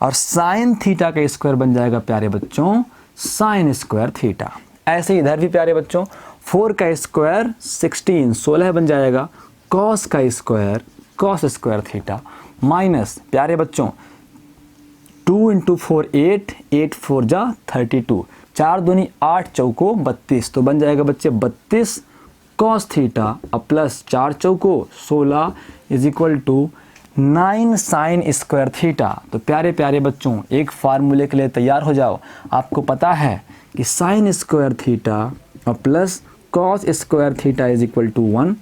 और साइन थीटा का स्क्वायर बन जाएगा प्यारे बच्चों साइन स्क्वायर थीटा। ऐसे इधर भी प्यारे बच्चों 4 का स्क्वायर 16 बन जाएगा कॉस का square cos square theta minus प्यारे बच्चों 2 इंटू 4 8, 8 4 जा 32, 4 दूनी 8 चौको 32, तो बन जाएगा बच्चे 32 कॉस थीटा और प्लस 4 चौको 16 is equal to 9 sine square theta. तो प्यारे प्यारे बच्चों एक फार्मूले के लिए तैयार हो जाओ। आपको पता है कि साइन स्क्वायर थीटा और plus cos square theta is equal to 1।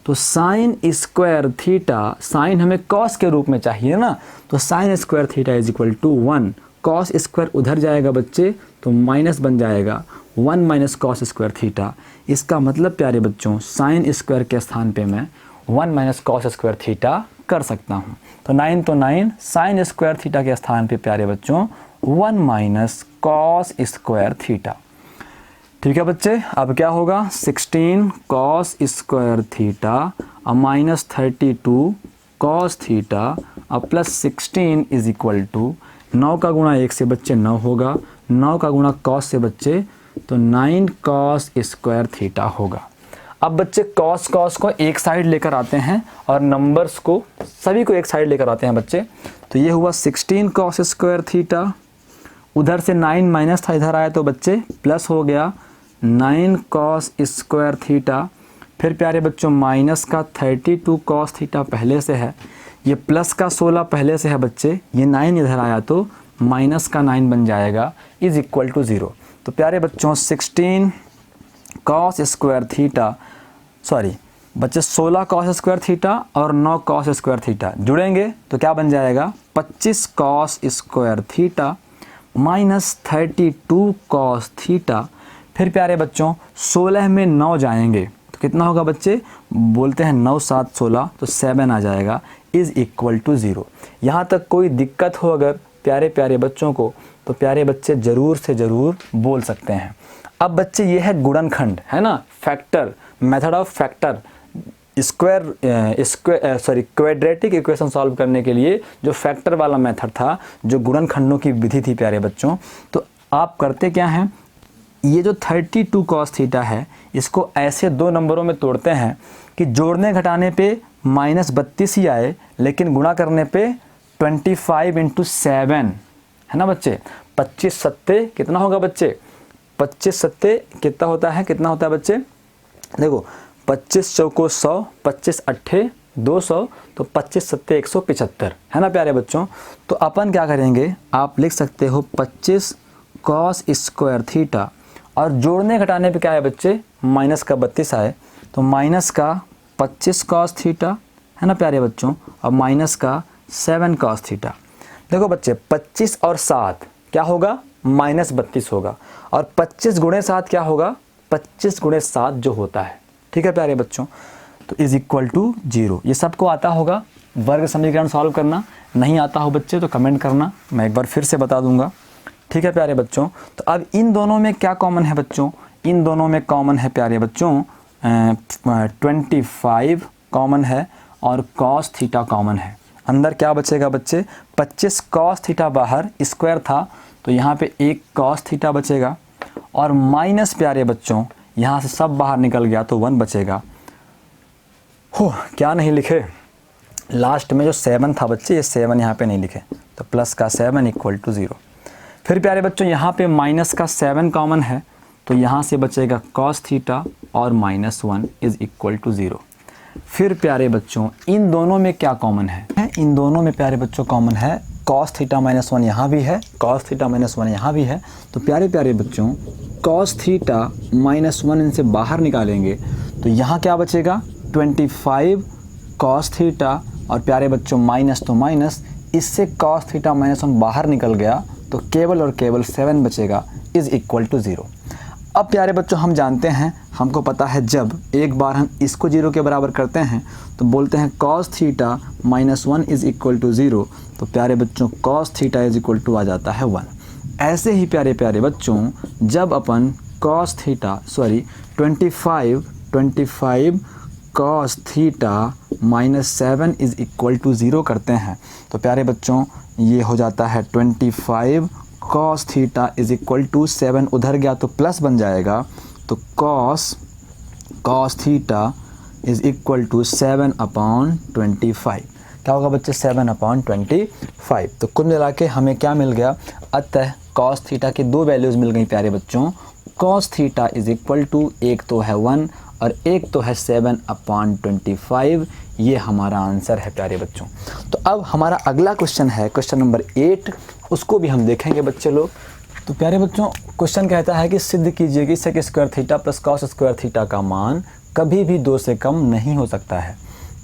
तो साइन स्क्वायर थीटा, साइन हमें कॉस के रूप में चाहिए ना, तो sine square theta is equal to 1। Cos square उधर जाएगा बच्चे तो माइनस बन जाएगा 1 माइनस कॉस स्क्वायर थीटा। इसका मतलब प्यारे बच्चों साइन स्क्वायर के स्थान पे मैं 1 माइनस कॉस स्क्वायर थीटा कर सकता हूँ। तो 9 तो 9, साइन स्क्वायर थीटा के स्थान पे प्यारे बच्चों 1 माइनस कॉस स्क्वायर थीटा। ठीक है बच्चे, अब क्या होगा 16 कॉस स्क्वायर थीटा और माइनस 32 कॉस थीटा और प्लस 16 इज इक्वल टू 9 का गुणा 1 से बच्चे 9 होगा, 9 का गुणा कॉस से बच्चे तो 9 कॉस स्क्वायर थीटा होगा। अब बच्चे कॉस को एक साइड लेकर आते हैं और नंबर्स को सभी को एक साइड लेकर आते हैं बच्चे। तो ये हुआ 16 कॉस स्क्वायर थीटा, उधर से 9 माइनस था इधर आया तो बच्चे प्लस हो गया 9 कॉस स्क्वायर थीटा। फिर प्यारे बच्चों माइनस का 32 कॉस थीटा पहले से है, ये प्लस का 16 पहले से है बच्चे, ये 9 इधर आया तो माइनस का 9 बन जाएगा इज इक्वल टू 0। तो प्यारे बच्चों 16 कॉस स्क्वायर थीटा बच्चे 16 कॉस स्क्वायर थीटा और 9 कॉस स्क्वायर थीटा जुड़ेंगे तो क्या बन जाएगा 25 cos square theta minus 32 cos theta. फिर प्यारे बच्चों 16 में 9 जाएंगे तो कितना होगा बच्चे, बोलते हैं 9 7 16 तो 7 आ जाएगा इज इक्वल टू 0। यहाँ तक कोई दिक्कत हो अगर प्यारे प्यारे बच्चों को तो प्यारे बच्चे ज़रूर से ज़रूर बोल सकते हैं। अब बच्चे ये है गुणनखंड है ना, factor, method of factor, quadratic equation solve करने के लिए जो फैक्टर वाला मेथड था, जो गुणनखंडों की विधि थी प्यारे बच्चों। तो आप करते क्या हैं, ये जो 32 कॉस थीटा है इसको ऐसे 2 नंबरों में तोड़ते हैं कि जोड़ने घटाने पे माइनस 32 ही आए लेकिन गुणा करने पे 25 इंटू 7 है ना बच्चे। 25 सत्ते कितना होगा बच्चे, 25 सत्ते कितना होता है बच्चे, देखो 25 चौको 100, 25 अट्ठे 200 तो 25 सत्ते 175 है ना प्यारे बच्चों। तो अपन क्या करेंगे, आप लिख सकते हो 25 कॉस स्क्वायर थीटा और जोड़ने घटाने पे क्या है बच्चे, माइनस का 32 आए तो माइनस का 25 कॉस थीटा है ना प्यारे बच्चों और माइनस का 7 कॉस थीटा। देखो बच्चे 25 और 7 क्या होगा, माइनस 32 होगा और 25 गुणे 7 क्या होगा, 25 गुणे 7 जो होता है। ठीक है प्यारे बच्चों, तो इज इक्वल टू 0। ये सबको आता होगा वर्ग समीकरण सॉल्व करना, नहीं आता हो बच्चे तो कमेंट करना, मैं एक बार फिर से बता दूंगा। ठीक है प्यारे बच्चों, तो अब इन दोनों में क्या कॉमन है बच्चों, इन दोनों में कॉमन है प्यारे बच्चों 25 कॉमन है और कॉस थीटा कॉमन है। अंदर क्या बचेगा बच्चे, 25 कॉस थीटा बाहर स्क्वायर था तो यहाँ पे 1 कॉस थीटा बचेगा और माइनस प्यारे बच्चों यहाँ से सब बाहर निकल गया तो 1 बचेगा। हो क्या नहीं लिखे, लास्ट में जो 7 था बच्चे, ये 7 यहाँ पे नहीं लिखे तो प्लस का 7 इक्वल टू 0। फिर प्यारे बच्चों यहाँ पे माइनस का 7 कॉमन है तो यहाँ से बचेगा कॉस थीटा और -1 इज इक्वल टू 0। फिर प्यारे बच्चों इन दोनों में क्या कॉमन है, इन दोनों में प्यारे बच्चों कॉमन है cos थीटा माइनस 1 यहाँ भी है, cos थीटा माइनस 1 यहाँ भी है। तो प्यारे प्यारे बच्चों cos थीटा माइनस 1 इनसे बाहर निकालेंगे तो यहाँ क्या बचेगा 25 cos थीटा, और प्यारे बच्चों माइनस तो माइनस, इससे cos थीटा माइनस 1 बाहर निकल गया तो केवल और केवल 7 बचेगा इज़ इक्वल टू 0। अब प्यारे बच्चों हम जानते हैं, हमको पता है जब एक बार हम इसको 0 के बराबर करते हैं तो बोलते हैं cos theta minus 1 is equal to 0। तो प्यारे बच्चों cos theta is equal to आ जाता है 1। ऐसे ही प्यारे प्यारे बच्चों जब अपन cos theta 25 cos theta minus 7 is equal to 0 करते हैं तो प्यारे बच्चों ये हो जाता है 25 cos theta is equal to 7, उधर गया तो प्लस बन जाएगा, तो cos theta is equal to 7/25। क्या होगा बच्चे 7/25। तो कुल मिला के हमें क्या मिल गया, अतः cos थीटा की दो वैल्यूज़ मिल गई प्यारे बच्चों। cos theta is equal to एक तो है 1 और एक तो है 7/25। ये हमारा आंसर है प्यारे बच्चों। तो अब हमारा अगला क्वेश्चन है क्वेश्चन नंबर 8, उसको भी हम देखेंगे बच्चे लोग। तो प्यारे बच्चों क्वेश्चन कहता है कि सिद्ध कीजिए कि sec square theta plus cos square theta का मान कभी भी 2 से कम नहीं हो सकता है।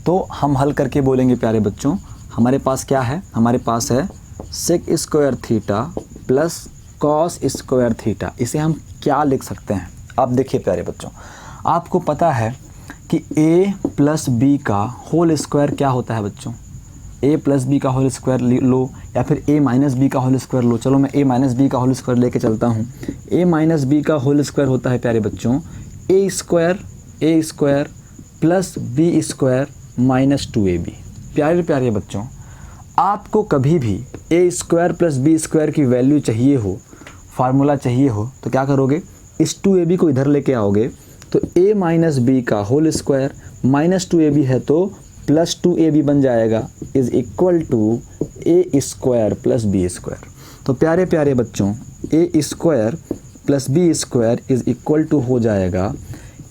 तो हम हल करके बोलेंगे प्यारे बच्चों, हमारे पास क्या है, हमारे पास है sec square theta plus cos square theta. इसे हम क्या लिख सकते हैं, आप देखिए प्यारे बच्चों, आपको पता है कि a प्लस b का होल स्क्वायर क्या होता है बच्चों, a प्लस बी का होल स्क्वायर लो या फिर a माइनस बी का होल स्क्वायर लो। चलो मैं a माइनस बी का होल स्क्वायर लेके चलता हूँ। a माइनस बी का होल स्क्वायर होता है प्यारे बच्चों a square plus b square minus 2ab। प्यारे प्यारे बच्चों आपको कभी भी a square plus b square की वैल्यू चाहिए हो, फार्मूला चाहिए हो, तो क्या करोगे, इस 2ab को इधर लेके आओगे तो a माइनस बी का होल स्क्वायर माइनस 2ab है तो प्लस 2ab बन जाएगा is equal to a square plus b square. तो प्यारे प्यारे बच्चों a square plus b square is equal to हो जाएगा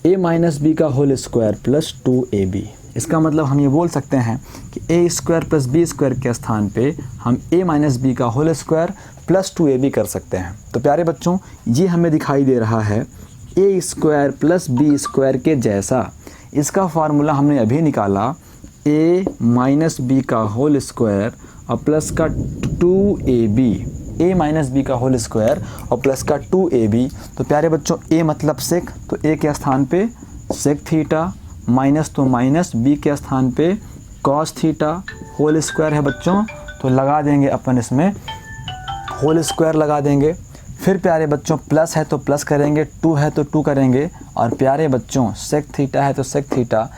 a माइनस बी का होल स्क्वायर प्लस 2ab। इसका मतलब हम ये बोल सकते हैं कि a square plus b square के स्थान पे हम a माइनस बी का होल स्क्वायर प्लस 2ab कर सकते हैं। तो प्यारे बच्चों ये हमें दिखाई दे रहा है a square plus b square के जैसा। इसका फार्मूला हमने अभी निकाला, a माइनस बी का होल स्क्वायर और प्लस का 2ab, a माइनस बी का होल स्क्वायर और प्लस का 2ab। तो प्यारे बच्चों a मतलब सेक, तो a के स्थान पे सेक थीटा, माइनस तो माइनस, b के स्थान पे cos थीटा, होल स्क्वायर है बच्चों तो लगा देंगे अपन इसमें होल स्क्वायर लगा देंगे। फिर प्यारे बच्चों प्लस है तो प्लस करेंगे, 2 है तो 2 करेंगे, और प्यारे बच्चों सेक थीटा है तो सेक थीटा,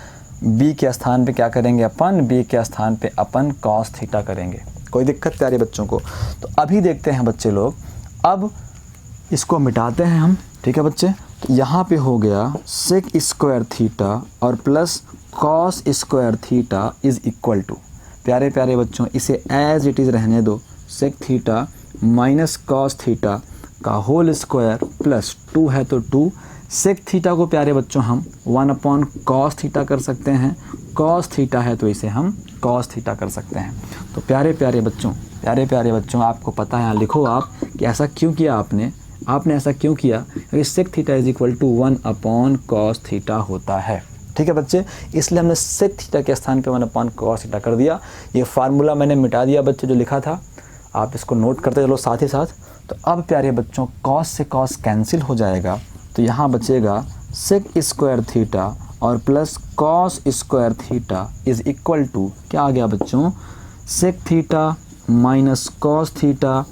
b के स्थान पे क्या करेंगे अपन, b के स्थान पे अपन cos थीटा करेंगे। कोई दिक्कत प्यारे बच्चों को। तो अभी देखते हैं बच्चे लोग, अब इसको मिटाते हैं हम, ठीक है बच्चे। तो यहाँ पे हो गया सेक स्क्वायर थीटा और plus cos square theta is equal to, प्यारे प्यारे बच्चों इसे एज इट इज़ रहने दो, sec theta minus cos theta का होल स्क्वायर प्लस 2 है तो 2, सेक थीटा को प्यारे बच्चों हम 1/cos थीटा कर सकते हैं, cos थीटा है तो इसे हम cos थीटा कर सकते हैं। तो प्यारे प्यारे बच्चों आपको पता है, यहाँ लिखो आप कि ऐसा क्यों किया आपने ऐसा क्यों किया, क्योंकि sec theta is equal to 1/cos theta होता है। ठीक है बच्चे, इसलिए हमने सेक थीटा के स्थान पे 1/cos थीटा कर दिया। ये फार्मूला मैंने मिटा दिया बच्चे जो लिखा था, आप इसको नोट करते चलो साथ ही साथ। तो अब प्यारे बच्चों cos से cos कैंसिल हो जाएगा, तो यहाँ बचेगा सेक स्क्वायर थीटा और plus cos square theta is equal to क्या आ गया बच्चों, sec theta minus cos theta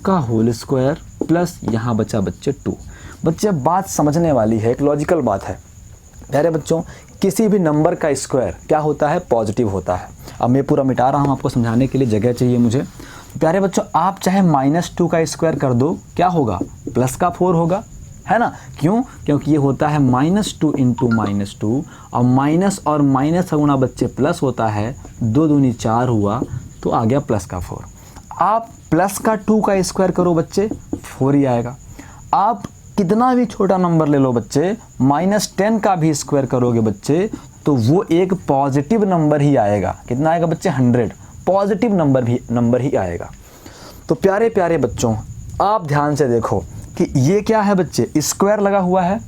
का होल स्क्वायर प्लस यहाँ बचा बच्चे 2। बच्चे बात समझने वाली है, एक लॉजिकल बात है प्यारे बच्चों। किसी भी नंबर का स्क्वायर क्या होता है, पॉजिटिव होता है। अब मैं पूरा मिटा रहा हूँ, आपको समझाने के लिए जगह चाहिए मुझे। प्यारे बच्चों आप चाहे -2 का स्क्वायर कर दो, क्या होगा, प्लस का 4 होगा, है ना। क्यों, क्योंकि ये होता है -2 इंटू -2 और माइनस और माइनस गुणा बच्चे प्लस होता है, 2 दूनी 4 हुआ तो आ गया प्लस का 4। आप प्लस का 2 का स्क्वायर करो बच्चे 4 ही आएगा। आप कितना भी छोटा नंबर ले लो बच्चे, -10 का भी स्क्वायर करोगे बच्चे तो वो एक पॉजिटिव नंबर ही आएगा। कितना आएगा बच्चे, 100, पॉजिटिव नंबर ही आएगा। तो प्यारे प्यारे बच्चों आप ध्यान से देखो कि ये क्या है बच्चे, स्क्वायर लगा हुआ है,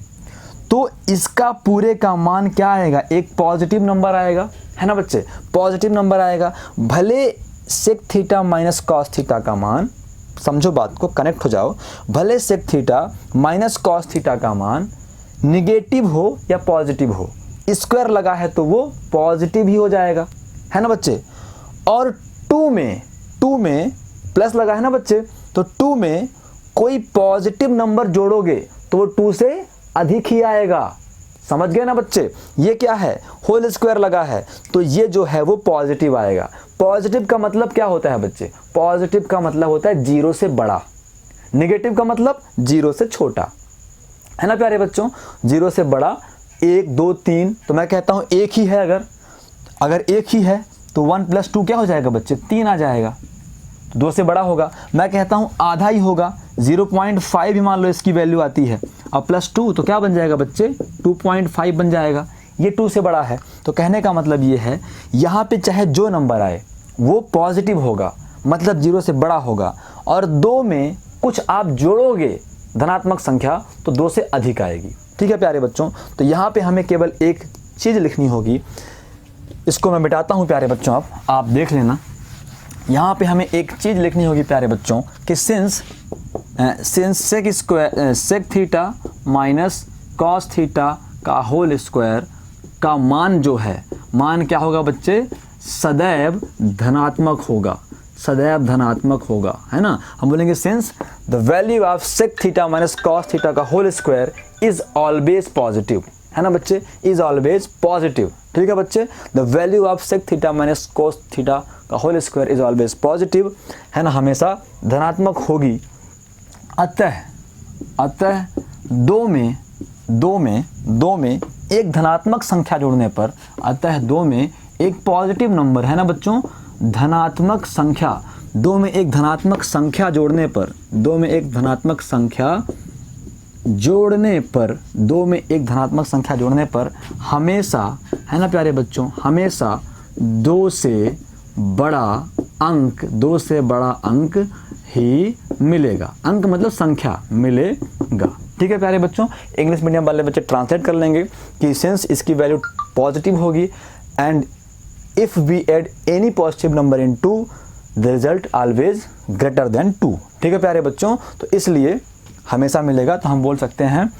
तो इसका पूरे का मान क्या आएगा, एक पॉजिटिव नंबर आएगा, है ना बच्चे, पॉजिटिव नंबर आएगा। भले sec theta minus cos theta का मान, समझो बात को, कनेक्ट हो जाओ, भले sec theta minus cos theta का मान निगेटिव हो या पॉजिटिव हो, स्क्वायर लगा है तो वो पॉजिटिव ही हो जाएगा, है ना बच्चे। और 2 में प्लस लगा है ना बच्चे, तो 2 में कोई पॉजिटिव नंबर जोड़ोगे तो वो 2 से अधिक ही आएगा, समझ गए ना बच्चे। ये क्या है, होल स्क्वायर लगा है तो ये जो है वो पॉजिटिव आएगा। पॉजिटिव का मतलब क्या होता है बच्चे, पॉजिटिव का मतलब होता है 0 से बड़ा, नेगेटिव का मतलब 0 से छोटा, है ना प्यारे बच्चों। 0 से बड़ा 1 2 3, तो मैं कहता हूँ एक ही है, अगर एक ही है तो 1 + 2 क्या हो जाएगा बच्चे, 3 आ जाएगा, तो 2 से बड़ा होगा। मैं कहता हूँ आधा ही होगा, 0.5 भी मान लो इसकी वैल्यू आती है, अब +2 तो क्या बन जाएगा बच्चे, 2.5 बन जाएगा, ये 2 से बड़ा है। तो कहने का मतलब ये है यहाँ पे चाहे जो नंबर आए वो पॉजिटिव होगा, मतलब 0 से बड़ा होगा, और 2 में कुछ आप जोड़ोगे धनात्मक संख्या तो 2 से अधिक आएगी, ठीक है प्यारे बच्चों। तो यहाँ पे हमें केवल एक चीज़ लिखनी होगी, इसको मैं मिटाता हूँ प्यारे बच्चों, आप देख लेना। यहाँ पे हमें एक चीज़ लिखनी होगी प्यारे बच्चों कि since sec theta minus cos theta का होल स्क्वायर का मान जो है, मान क्या होगा बच्चे, सदैव धनात्मक होगा, सदैव धनात्मक होगा, है ना। हम बोलेंगे since the value of sec theta minus cos theta का whole square is always positive, है ना बच्चे, इज ऑलवेज पॉजिटिव, ठीक है बच्चे। The value of sec theta minus cos theta का whole square is always positive, है ना, हमेशा धनात्मक होगी। अतः 2 में एक धनात्मक संख्या जोड़ने पर, अतः 2 में एक पॉजिटिव नंबर, है ना बच्चों, धनात्मक संख्या, 2 में एक धनात्मक संख्या जोड़ने पर, 2 में एक धनात्मक संख्या जोड़ने पर हमेशा, है ना प्यारे बच्चों, हमेशा 2 से बड़ा अंक ही मिलेगा, अंक मतलब संख्या मिलेगा, ठीक है प्यारे बच्चों। इंग्लिश मीडियम वाले बच्चे ट्रांसलेट कर लेंगे कि सिंस इसकी वैल्यू पॉजिटिव होगी and if we add any positive number in 2 the result always greater than 2, ठीक है प्यारे बच्चों। तो इसलिए हमेशा मिलेगा, तो हम बोल सकते हैं,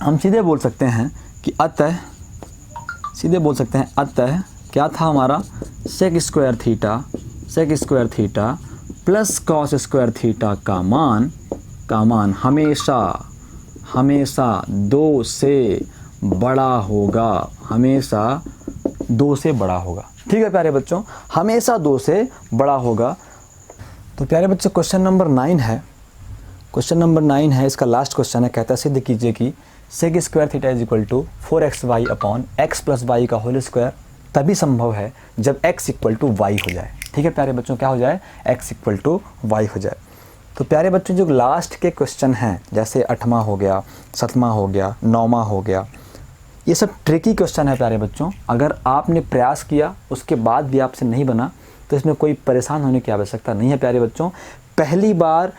हम सीधे बोल सकते हैं कि अतः क्या था हमारा, sec square theta plus cos square theta का मान हमेशा 2 से बड़ा होगा, हमेशा 2 से बड़ा होगा, ठीक है प्यारे बच्चों, हमेशा 2 से बड़ा होगा। तो प्यारे बच्चों क्वेश्चन नंबर 9 है, इसका लास्ट क्वेश्चन है, कहता है सिद्ध कीजिए कि sec square theta is equal to 4xy upon x plus y का होल स्क्वायर तभी संभव है जब x इक्वल टू वाई हो जाए, ठीक है प्यारे बच्चों, क्या हो जाए, x इक्वल टू वाई हो जाए। तो प्यारे बच्चों जो लास्ट के क्वेश्चन हैं, जैसे 8वां हो गया, 7वां हो गया, 9वां हो गया, ये सब ट्रिकी क्वेश्चन है प्यारे बच्चों। अगर आपने प्रयास किया उसके बाद भी आपसे नहीं बना तो इसमें कोई परेशान होने की आवश्यकता नहीं है प्यारे बच्चों। पहली बार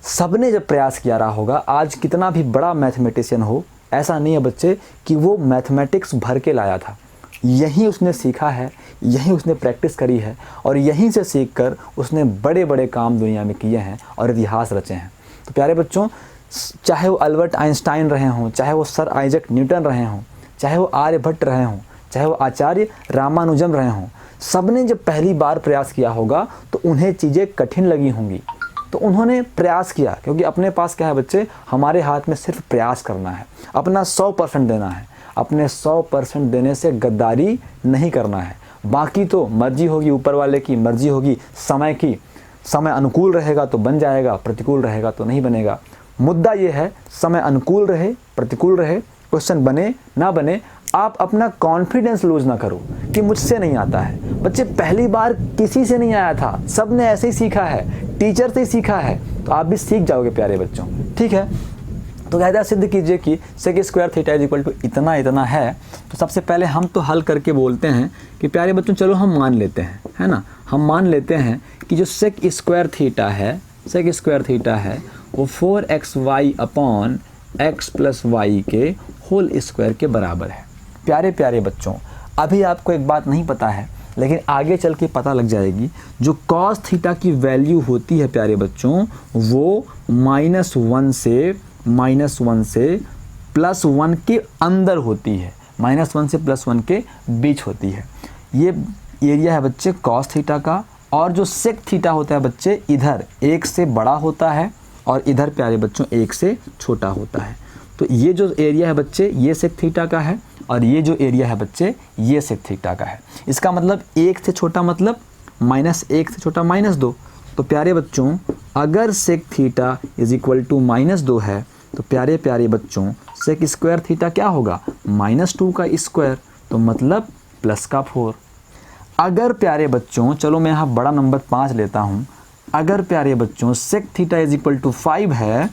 सबने जब प्रयास किया रहा होगा, आज कितना भी बड़ा मैथमेटिशियन हो, ऐसा नहीं है बच्चे कि वो मैथमेटिक्स भर के लाया था, यहीं उसने सीखा है, यहीं उसने प्रैक्टिस करी है, और यहीं से सीखकर उसने बड़े बड़े काम दुनिया में किए हैं और इतिहास रचे हैं। तो प्यारे बच्चों, चाहे वो अल्बर्ट आइंस्टाइन रहे हों, चाहे वो सर आइजैक न्यूटन रहे हों, चाहे वो आर्यभट्ट रहे हों, चाहे वो आचार्य रामानुजम रहे हों, सबने जब पहली बार प्रयास किया होगा तो उन्हें चीज़ें कठिन लगी होंगी, तो उन्होंने प्रयास किया, क्योंकि अपने पास क्या है बच्चे, हमारे हाथ में सिर्फ प्रयास करना है, अपना 100% देना है, अपने 100% देने से गद्दारी नहीं करना है। बाकी तो मर्जी होगी ऊपर वाले की, मर्जी होगी समय की, समय अनुकूल रहेगा तो बन जाएगा, प्रतिकूल रहेगा तो नहीं बनेगा। मुद्दा ये है, समय अनुकूल रहे प्रतिकूल रहे, क्वेश्चन बने ना बने, आप अपना कॉन्फिडेंस लूज ना करो कि मुझसे नहीं आता है। बच्चे पहली बार किसी से नहीं आया था, सब ने ऐसे ही सीखा है, टीचर से ही सीखा है, तो आप भी सीख जाओगे प्यारे बच्चों, ठीक है। तो कायदा सिद्ध कीजिए कि sec square theta is equal to इतना है। तो सबसे पहले हम तो हल करके बोलते हैं कि प्यारे बच्चों चलो हम मान लेते हैं, है ना, हम मान लेते हैं कि जो सेक स्क्वायर थीटा है सेक स्क्वायर थीटा है वो 4xy upon x plus y के होल स्क्वायर के बराबर है। प्यारे प्यारे बच्चों, अभी आपको एक बात नहीं पता है लेकिन आगे चल के पता लग जाएगी। जो कॉस थीटा की वैल्यू होती है प्यारे बच्चों वो -1 से +1 के अंदर होती है, -1 से +1 के बीच होती है। ये एरिया है बच्चे कॉस थीटा का, और जो सेक थीटा होता है बच्चे इधर 1 से बड़ा होता है और इधर प्यारे बच्चों 1 से छोटा होता है। तो ये जो एरिया है बच्चे ये सेक थीटा का है और ये जो एरिया है बच्चे ये सेक थीटा का है। इसका मतलब 1 से छोटा मतलब -1 से छोटा -2। तो प्यारे बच्चों अगर sec theta is equal to -2 है तो प्यारे प्यारे बच्चों सेक स्क्वायर थीटा क्या होगा -2 का स्क्वायर, तो मतलब प्लस का 4। अगर प्यारे बच्चों चलो मैं यहाँ बड़ा नंबर 5 लेता हूँ, अगर प्यारे बच्चों sec theta is equal to 5 है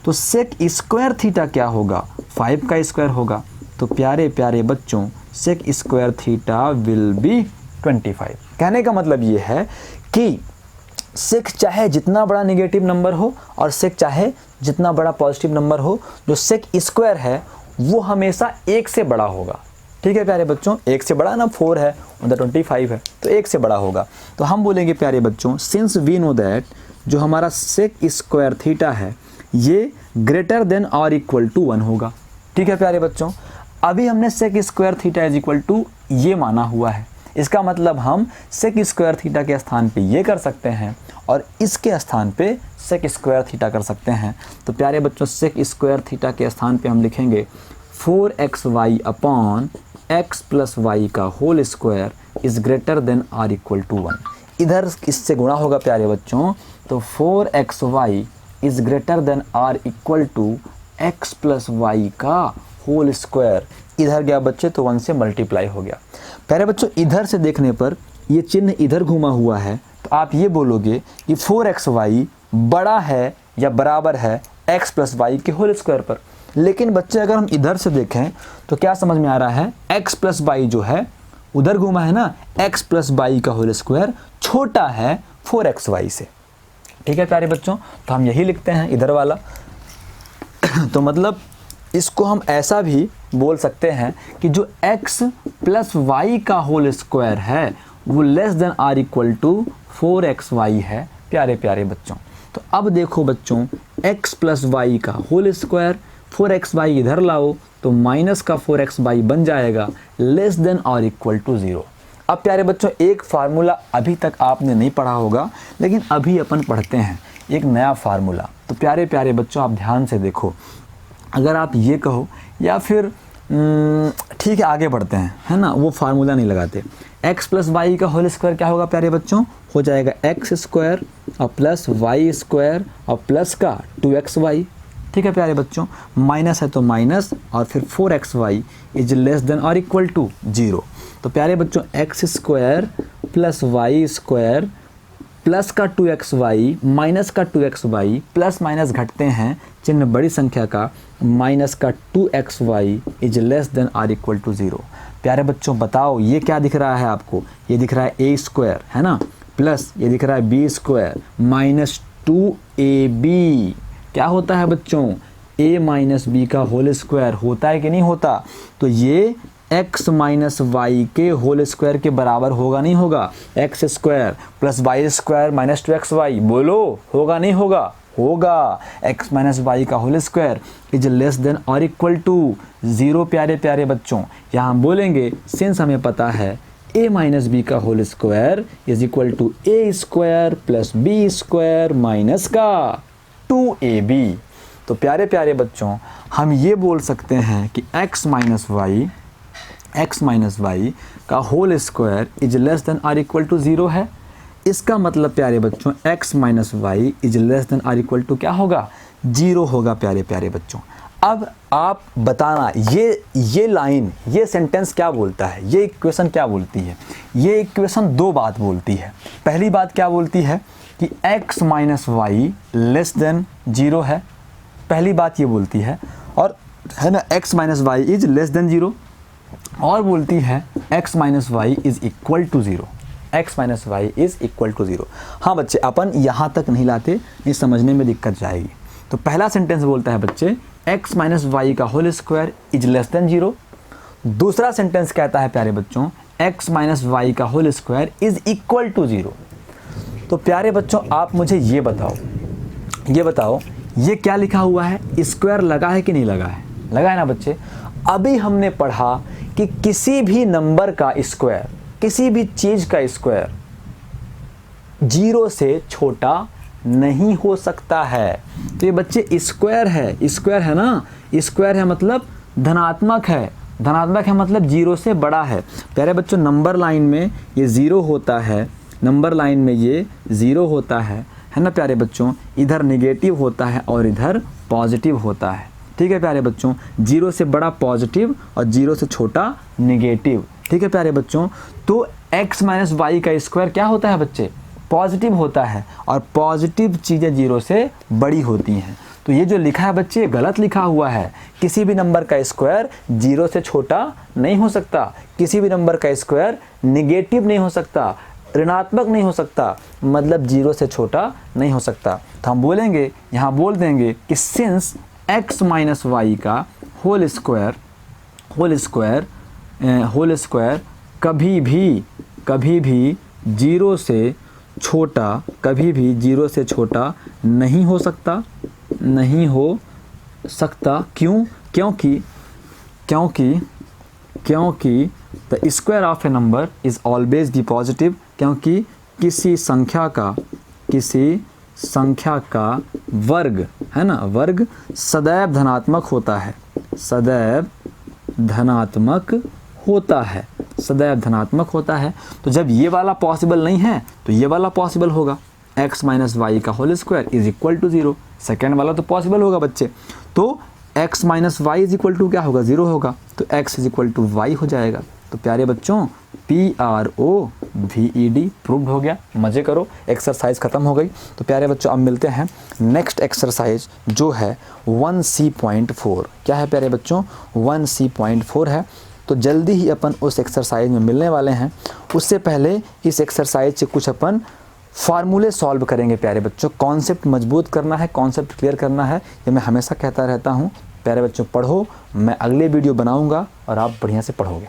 तो सेक स्क्वायर थीटा क्या होगा 5 का स्क्वायर होगा। तो प्यारे प्यारे बच्चों sec square theta will be 25। कहने का मतलब ये है कि सेक चाहे जितना बड़ा नेगेटिव नंबर हो और सेक चाहे जितना बड़ा पॉजिटिव नंबर हो, जो सेक स्क्वायर है वो हमेशा 1 से बड़ा होगा। ठीक है प्यारे बच्चों, 1 से बड़ा ना 4 है उधर 25 है तो 1 से बड़ा होगा। तो हम बोलेंगे प्यारे बच्चों सिंस वी नो दैट जो हमारा सेक स्क्वायर थीटा है ये ग्रेटर देन और इक्वल टू 1 होगा। ठीक है प्यारे बच्चों, अभी हमने sec square theta is equal to ये माना हुआ है, इसका मतलब हम सेक स्क्वायर थीटा के स्थान पे ये कर सकते हैं और इसके स्थान पे सेक स्क्वायर थीटा कर सकते हैं। तो प्यारे बच्चों सेक स्क्वायर थीटा के स्थान पे हम लिखेंगे 4xy upon x plus y का whole square is greater than or equal to 1। इधर इससे गुणा होगा प्यारे बच्चों, तो 4xy is greater than or equal to x plus y का होल स्क्वायर। इधर गया बच्चे तो 1 से मल्टीप्लाई हो गया। प्यारे बच्चों इधर से देखने पर ये चिन्ह इधर घुमा हुआ है तो आप ये बोलोगे कि 4xy बड़ा है या बराबर है x प्लस वाई के होल स्क्वायर पर। लेकिन बच्चे अगर हम इधर से देखें तो क्या समझ में आ रहा है, x प्लस वाई जो है उधर घुमा है ना, x प्लस वाई का होल स्क्वायर छोटा है 4xy से। ठीक है प्यारे बच्चों, तो हम यही लिखते हैं इधर वाला। तो मतलब इसको हम ऐसा भी बोल सकते हैं कि जो x प्लस वाई का होल स्क्वायर है वो less than or equal to 4xy है। प्यारे प्यारे बच्चों तो अब देखो बच्चों x प्लस वाई का होल स्क्वायर 4xy इधर लाओ तो माइनस का 4xy बन जाएगा लेस देन और इक्वल टू 0। अब प्यारे बच्चों एक फार्मूला अभी तक आपने नहीं पढ़ा होगा लेकिन अभी अपन पढ़ते हैं एक नया फार्मूला। तो प्यारे प्यारे बच्चों आप ध्यान से देखो, अगर आप ये कहो या फिर ठीक है आगे बढ़ते हैं है ना, वो फार्मूला नहीं लगाते। x प्लस वाई का होल स्क्वायर क्या होगा प्यारे बच्चों, हो जाएगा x स्क्वायर और प्लस वाई स्क्वायर और प्लस का 2xy। ठीक है प्यारे बच्चों, माइनस है तो माइनस और फिर 4xy इज लेस देन और इक्वल टू 0। तो प्यारे बच्चों x square plus y square plus का 2xy माइनस का 2xy, प्लस माइनस घटते हैं चिन्ह बड़ी संख्या का, माइनस का 2xy is less than or equal to 0। प्यारे बच्चों बताओ ये क्या दिख रहा है आपको, ये दिख रहा है a स्क्वायर है ना, प्लस ये दिख रहा है b स्क्वायर माइनस 2ab। क्या होता है बच्चों, a माइनस बी का होल स्क्वायर होता है कि नहीं होता। तो ये x माइनस वाई के होल स्क्वायर के बराबर होगा नहीं होगा, x square plus y square minus 2xy, बोलो होगा नहीं होगा, होगा। x माइनस वाई का whole square is less than और इक्वल टू 0। प्यारे प्यारे बच्चों यहाँ हम बोलेंगे सिंस हमें पता है a माइनस बी का whole square is equal to a square plus b square minus का 2ab। तो प्यारे प्यारे बच्चों हम ये बोल सकते हैं कि x माइनस वाई का whole square is less than or equal to 0 है। इसका मतलब प्यारे बच्चों x minus y is less than or equal to क्या होगा, 0 होगा। प्यारे प्यारे बच्चों अब आप बताना ये लाइन ये सेंटेंस क्या बोलता है, ये इक्वेशन क्या बोलती है। ये इक्वेशन दो बात बोलती है। पहली बात क्या बोलती है कि x minus y less than 0 है, पहली बात ये बोलती है, और है ना x minus y is less than 0, और बोलती है x minus y is equal to 0। x minus y is equal to 0। हाँ बच्चे, अपन यहाँ तक नहीं लाते, ये समझने में दिक्कत जाएगी। तो पहला सेंटेंस बोलता है बच्चे x माइनस वाई का whole square is less than 0। दूसरा सेंटेंस कहता है प्यारे बच्चों x माइनस वाई का whole square is equal to 0। तो प्यारे बच्चों आप मुझे ये बताओ ये क्या लिखा हुआ है, स्क्वायर लगा है कि नहीं लगा है? लगा है ना बच्चे। अभी हमने पढ़ा कि किसी भी नंबर का स्क्वायर, किसी भी चीज़ का स्क्वायर 0 से छोटा नहीं हो सकता है। तो ये बच्चे स्क्वायर है ना, स्क्वायर है मतलब धनात्मक है, धनात्मक है मतलब 0 से बड़ा है। प्यारे बच्चों नंबर लाइन में ये 0 होता है, नंबर लाइन में ये 0 होता है ना प्यारे बच्चों। इधर नेगेटिव होता है और इधर पॉजिटिव होता है, ठीक है प्यारे बच्चों। 0 से बड़ा पॉजिटिव और 0 से छोटा नेगेटिव, ठीक है प्यारे बच्चों। तो x माइनस वाई का स्क्वायर क्या होता है बच्चे, पॉजिटिव होता है, और पॉजिटिव चीज़ें 0 से बड़ी होती हैं। तो ये जो लिखा है बच्चे गलत लिखा हुआ है। किसी भी नंबर का स्क्वायर 0 से छोटा नहीं हो सकता, किसी भी नंबर का स्क्वायर नेगेटिव नहीं हो सकता, ऋणात्मक नहीं हो सकता, मतलब 0 से छोटा नहीं हो सकता। तो हम बोलेंगे, यहाँ बोल देंगे कि सिंस x माइनस वाई का होल स्क्वायर कभी भी 0 से छोटा, कभी भी 0 से छोटा नहीं हो सकता, नहीं हो सकता। क्यों? क्योंकि the square of A number is always be positive. क्योंकि किसी संख्या का वर्ग है ना, वर्ग सदैव धनात्मक होता है, सदैव धनात्मक होता है। तो जब ये वाला पॉसिबल नहीं है तो ये वाला पॉसिबल होगा, x माइनस वाई का whole square is equal to 0। Second वाला तो पॉसिबल होगा बच्चे। तो x minus y is equal to क्या होगा, 0 होगा। तो x is equal to y हो जाएगा। तो प्यारे बच्चों PROVED प्रूव्ड हो गया। मज़े करो, एक्सरसाइज ख़त्म हो गई। तो प्यारे बच्चों अब मिलते हैं नेक्स्ट एक्सरसाइज जो है 1C.4। क्या है प्यारे बच्चों, 1C.4 है। तो जल्दी ही अपन उस एक्सरसाइज में मिलने वाले हैं। उससे पहले इस एक्सरसाइज से कुछ अपन फार्मूले सॉल्व करेंगे प्यारे बच्चों। कॉन्सेप्ट मजबूत करना है, कॉन्सेप्ट क्लियर करना है, ये मैं हमेशा कहता रहता हूँ। प्यारे बच्चों पढ़ो, मैं अगले वीडियो बनाऊँगा और आप बढ़िया से पढ़ोगे।